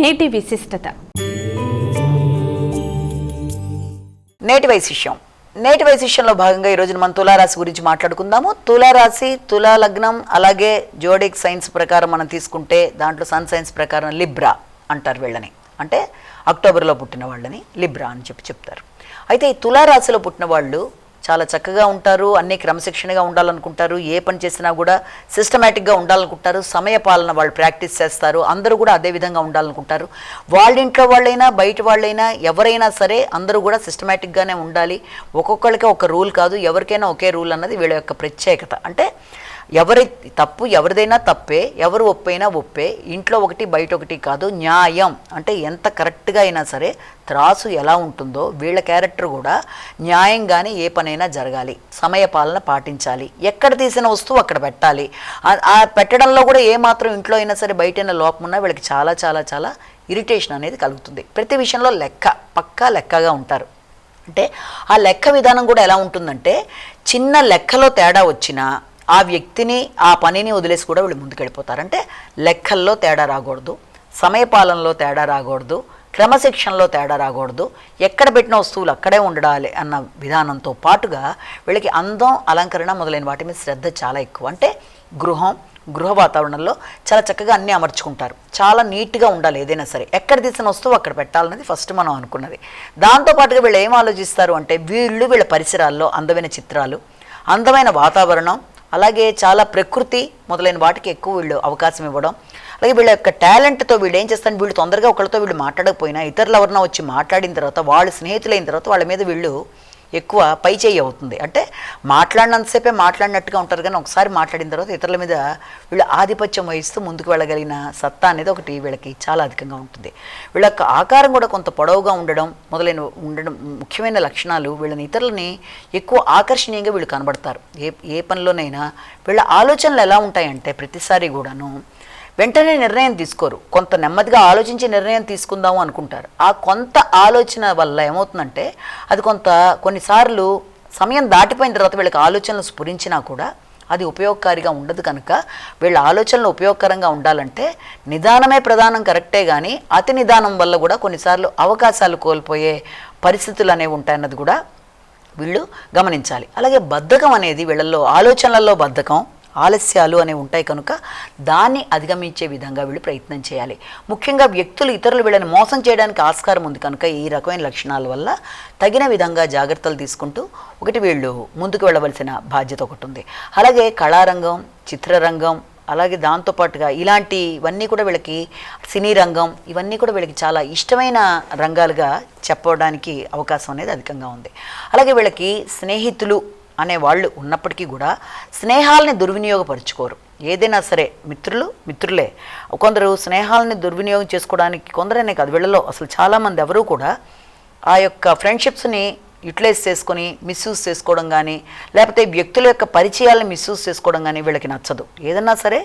నేటి విశిష్టత. నేటి వైశిష్యం. నేటి వైశిష్యంలో భాగంగా ఈ రోజున మనం తులారాశి గురించి మాట్లాడుకుందాము. తులారాశి, తులా లగ్నం, అలాగే జోడిక్ సైన్స్ ప్రకారం మనం తీసుకుంటే దాంట్లో సన్ సైన్స్ ప్రకారం లిబ్రా అంటారు వీళ్ళని. అంటే అక్టోబర్లో పుట్టిన వాళ్ళని లిబ్రా అని చెప్తారు. అయితే ఈ తులారాశిలో పుట్టిన వాళ్ళు చాలా చక్కగా ఉంటారు, అన్నీ క్రమశిక్షణగా ఉండాలనుకుంటారు, ఏ పని చేసినా కూడా సిస్టమేటిక్గా ఉండాలనుకుంటారు, సమయపాలన వాళ్ళు ప్రాక్టీస్ చేస్తారు, అందరూ కూడా అదే విధంగా ఉండాలనుకుంటారు. వాళ్ళ ఇంట్లో వాళ్ళైనా బయట వాళ్ళైనా ఎవరైనా సరే అందరూ కూడా సిస్టమేటిక్గానే ఉండాలి. ఒక్కొక్కరికి ఒక రూల్ కాదు, ఎవరికైనా ఒకే రూల్ అన్నది వీళ్ళ యొక్క ప్రత్యేకత. అంటే ఎవరి తప్పు ఎవరిదైనా తప్పే, ఎవరు ఒప్పైనా ఒప్పే, ఇంట్లో ఒకటి బయట ఒకటి కాదు, న్యాయం అంటే ఎంత కరెక్ట్గా అయినా సరే త్రాసు ఎలా ఉంటుందో వీళ్ళ క్యారెక్టర్ కూడా న్యాయంగానే ఏ పనైనా జరగాలి, సమయపాలన పాటించాలి, ఎక్కడ తీసిన వస్తువు అక్కడ పెట్టాలి. ఆ పెట్టడంలో కూడా ఏమాత్రం ఇంట్లో అయినా సరే బయటైనా లోపం ఉన్నా వీళ్ళకి చాలా చాలా చాలా ఇరిటేషన్ అనేది కలుగుతుంది. ప్రతి విషయంలో పక్కా లెక్కగా ఉంటారు. అంటే ఆ లెక్క విధానం కూడా ఎలా ఉంటుందంటే చిన్న లెక్కలో తేడా వచ్చినా ఆ వ్యక్తిని ఆ పనిని వదిలేసి కూడా వీళ్ళు ముందుకెళ్ళిపోతారు. అంటే లెక్కల్లో తేడా రాకూడదు, సమయపాలనలో తేడా రాకూడదు, క్రమశిక్షణలో తేడా రాకూడదు, ఎక్కడ పెట్టిన వస్తువులు అక్కడే ఉండాలి అన్న విధానంతో పాటుగా వీళ్ళకి అందం, అలంకరణ మొదలైన వాటి మీద శ్రద్ధ చాలా ఎక్కువ. అంటే గృహ వాతావరణంలో చాలా చక్కగా అన్నీ అమర్చుకుంటారు, చాలా నీట్గా ఉండాలి. ఏదైనా సరే ఎక్కడ తీసిన వస్తువు అక్కడ పెట్టాలన్నది ఫస్ట్ మనం అనుకున్నది. దాంతోపాటుగా వీళ్ళు ఏం ఆలోచిస్తారు అంటే వీళ్ళ పరిసరాల్లో అందమైన చిత్రాలు, అందమైన వాతావరణం, అలాగే చాలా ప్రకృతి మొదలైన వాటికి ఎక్కువ వీళ్ళు అవకాశం ఇవ్వడం. అలాగే వీళ్ళ యొక్క టాలెంట్తో వీళ్ళు ఏం చేస్తారు, వీళ్ళు తొందరగా ఒకరితో వీళ్ళు మాట్లాడకపోయినా ఇతరులు ఎవరన్నా వచ్చి మాట్లాడిన తర్వాత వాళ్ళు స్నేహితులైన తర్వాత వాళ్ళ మీద వీళ్ళు ఎక్కువ పై చేయి అవుతుంది. అంటే మాట్లాడినంతసేపే మాట్లాడినట్టుగా ఉంటారు, కానీ ఒకసారి మాట్లాడిన తర్వాత ఇతరుల మీద వీళ్ళు ఆధిపత్యం వహిస్తూ ముందుకు వెళ్ళగలిగిన సత్తా అనేది ఒకటి వీళ్ళకి చాలా అధికంగా ఉంటుంది. వీళ్ళ యొక్క ఆకారం కూడా కొంత పొడవుగా ఉండడం ముఖ్యమైన లక్షణాలు వీళ్ళని ఇతరులని ఎక్కువ ఆకర్షణీయంగా వీళ్ళు కనబడతారు. ఏ పనిలోనైనా వీళ్ళ ఆలోచనలు ఎలా ఉంటాయంటే ప్రతిసారి కూడాను వెంటనే నిర్ణయం తీసుకోరు, కొంత నెమ్మదిగా ఆలోచించి నిర్ణయం తీసుకుందాము అనుకుంటారు. ఆ కొంత ఆలోచన వల్ల ఏమవుతుందంటే అది కొన్నిసార్లు సమయం దాటిపోయిన తర్వాత వీళ్ళకి ఆలోచనలు స్ఫురించినా కూడా అది ఉపయోగకారిగా ఉండదు. కనుక వీళ్ళ ఆలోచనలు ఉపయోగకరంగా ఉండాలంటే నిదానమే ప్రధానం, కరెక్టే, కానీ అతి నిదానం వల్ల కూడా కొన్నిసార్లు అవకాశాలు కోల్పోయే పరిస్థితులు అనేవి ఉంటాయన్నది కూడా వీళ్ళు గమనించాలి. అలాగే బద్ధకం అనేది వీళ్ళల్లో, ఆలోచనలలో బద్ధకం, ఆలస్యాలు అనేవి ఉంటాయి కనుక దాన్ని అధిగమించే విధంగా వీళ్ళు ప్రయత్నం చేయాలి. ముఖ్యంగా వ్యక్తులు ఇతరులు వీళ్ళని మోసం చేయడానికి ఆస్కారం ఉంది కనుక ఈ రకమైన లక్షణాల వల్ల తగిన విధంగా జాగ్రత్తలు తీసుకుంటూ వీళ్ళు ముందుకు వెళ్ళవలసిన బాధ్యత ఒకటి ఉంది. అలాగే కళారంగం, చిత్రరంగం, అలాగే దాంతోపాటుగా ఇలాంటివన్నీ కూడా వీళ్ళకి, సినీ రంగం, ఇవన్నీ కూడా వీళ్ళకి చాలా ఇష్టమైన రంగాలుగా చెప్పడానికి అవకాశం అనేది అధికంగా ఉంది. అలాగే వీళ్ళకి స్నేహితులు అనేవాళ్ళు ఉన్నప్పటికీ కూడా స్నేహాలని దుర్వినియోగపరుచుకోరు. ఏదైనా సరే మిత్రులే. కొందరు స్నేహాలని దుర్వినియోగం చేసుకోవడానికి, కొందరనే కాదు వీళ్ళలో అసలు చాలామంది ఎవరూ కూడా ఆ యొక్క ఫ్రెండ్షిప్స్ని యూటిలైజ్ చేసుకొని మిస్యూజ్ చేసుకోవడం కానీ, లేకపోతే వ్యక్తుల యొక్క పరిచయాలను మిస్యూజ్ చేసుకోవడం కానీ వీళ్ళకి నచ్చదు. ఏదన్నా సరే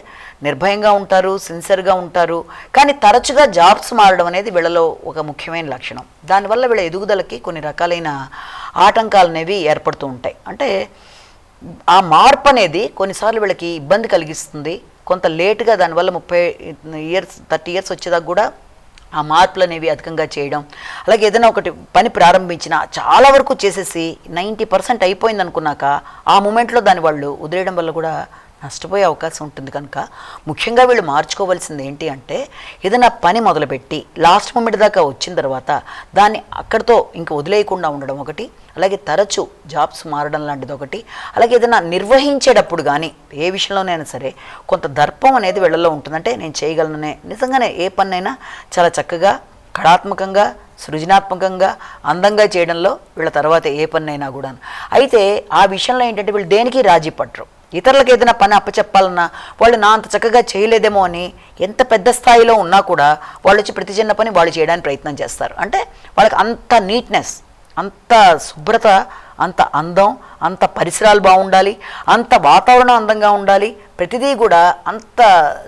నిర్భయంగా ఉంటారు, సిన్సియర్గా ఉంటారు, కానీ తరచుగా జాబ్స్ మారడం అనేది వీళ్ళలో ఒక ముఖ్యమైన లక్షణం. దానివల్ల వీళ్ళ ఎదుగుదలకి కొన్ని రకాలైన ఆటంకాలు అనేవి ఏర్పడుతూ ఉంటాయి. అంటే ఆ మార్పు అనేది కొన్నిసార్లు వీళ్ళకి ఇబ్బంది కలిగిస్తుంది. కొంత లేటుగా దానివల్ల 30 ఇయర్స్ వచ్చేదాకా కూడా ఆ మార్పులు అనేవి అధికంగా చేయడం. అలాగే ఏదైనా ఒకటి పని ప్రారంభించినా చాలా వరకు చేసేసి 90% అయిపోయింది అనుకున్నాక ఆ మూమెంట్లో దాన్ని వాళ్ళు వదిలేయడం వల్ల కూడా నష్టపోయే అవకాశం ఉంటుంది. కనుక ముఖ్యంగా వీళ్ళు మార్చుకోవాల్సింది ఏంటి అంటే ఏదైనా పని మొదలుపెట్టి లాస్ట్ మూమెంట్ దాకా వచ్చిన తర్వాత దాన్ని అక్కడితో ఇంక వదిలేయకుండా ఉండడం ఒకటి, అలాగే తరచూ జాబ్స్ మారడం లాంటిది ఒకటి, అలాగే ఏదైనా నిర్వహించేటప్పుడు కానీ ఏ విషయంలోనైనా సరే కొంత దర్పం అనేది వీళ్ళలో ఉంటుందంటే నేను చేయగలననే, నిజంగానే ఏ పనైనా చాలా చక్కగా, కళాత్మకంగా, సృజనాత్మకంగా, అందంగా చేయడంలో వీళ్ళ తర్వాత ఏ పనైనా కూడా. అయితే ఆ విషయంలో ఏంటంటే వీళ్ళు దేనికి రాజీ పట్టరు. ఇతరులకు ఏదైనా పని అప్పచెప్పాలన్నా వాళ్ళు నా అంత చక్కగా చేయలేదేమో అని ఎంత పెద్ద స్థాయిలో ఉన్నా కూడా వాళ్ళు వచ్చి ప్రతి చిన్న పని వాళ్ళు చేయడానికి ప్రయత్నం చేస్తారు. అంటే వాళ్ళకి అంత నీట్నెస్, అంత శుభ్రత, అంత అందం, అంత పరిసరాలు బాగుండాలి, అంత వాతావరణం అందంగా ఉండాలి, ప్రతిదీ కూడా అంత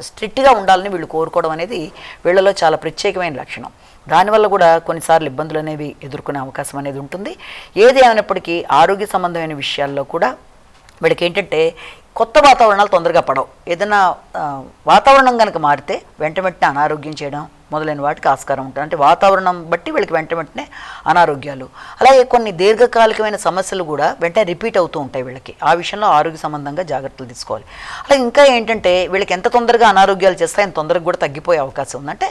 స్ట్రిక్ట్గా ఉండాలని వీళ్ళు కోరుకోవడం అనేది వీళ్ళలో చాలా ప్రత్యేకమైన లక్షణం. దానివల్ల కూడా కొన్నిసార్లు ఇబ్బందులు అనేవి ఎదుర్కొనే అవకాశం అనేది ఉంటుంది. ఏది అయినప్పటికీ ఆరోగ్య సంబంధమైన విషయాల్లో కూడా వీళ్ళకి ఏంటంటే కొత్త వాతావరణాలు తొందరగా పడవు. ఏదైనా వాతావరణం కనుక మారితే వెంటనే అనారోగ్యం చేయడం, మొదలైన వాటికి ఆస్కారం ఉంటుంది. అంటే వాతావరణం బట్టి వీళ్ళకి వెంటనే అనారోగ్యాలు, అలాగే కొన్ని దీర్ఘకాలికమైన సమస్యలు కూడా వెంటనే రిపీట్ అవుతూ ఉంటాయి వీళ్ళకి. ఆ విషయంలో ఆరోగ్య సంబంధంగా జాగ్రత్తలు తీసుకోవాలి. అలాగే ఇంకా ఏంటంటే వీళ్ళకి ఎంత తొందరగా అనారోగ్యాలు చేస్తాయి అంత తొందరగా కూడా తగ్గిపోయే అవకాశం ఉంది. అంటే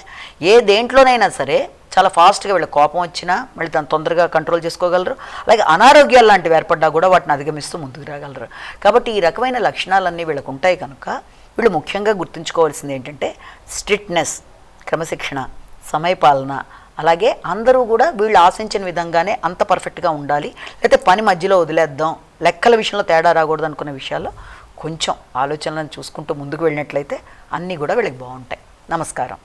దేంట్లోనైనా సరే చాలా ఫాస్ట్గా వీళ్ళకి కోపం వచ్చినా మళ్ళీ దాన్ని తొందరగా కంట్రోల్ చేసుకోగలరు. అలాగే అనారోగ్యాలు లాంటివి ఏర్పడ్డా కూడా వాటిని అధిగమిస్తూ ముందుకు రాగలరు. కాబట్టి ఈ రకమైన లక్షణాలన్నీ వీళ్ళకు ఉంటాయి కనుక వీళ్ళు ముఖ్యంగా గుర్తుంచుకోవాల్సింది ఏంటంటే స్ట్రిక్ట్నెస్, క్రమశిక్షణ, సమయపాలన, అలాగే అందరూ కూడా వీళ్ళు ఆశించిన విధంగానే అంత పర్ఫెక్ట్గా ఉండాలి, లేకపోతే పని మధ్యలో వదిలేద్దాం, లెక్కల విషయంలో తేడా రాకూడదు అనుకునే విషయాల్లో కొంచెం ఆలోచనలను చూసుకుంటూ ముందుకు వెళ్ళినట్లయితే అన్నీ కూడా వీళ్ళకి బాగుంటాయి. నమస్కారం.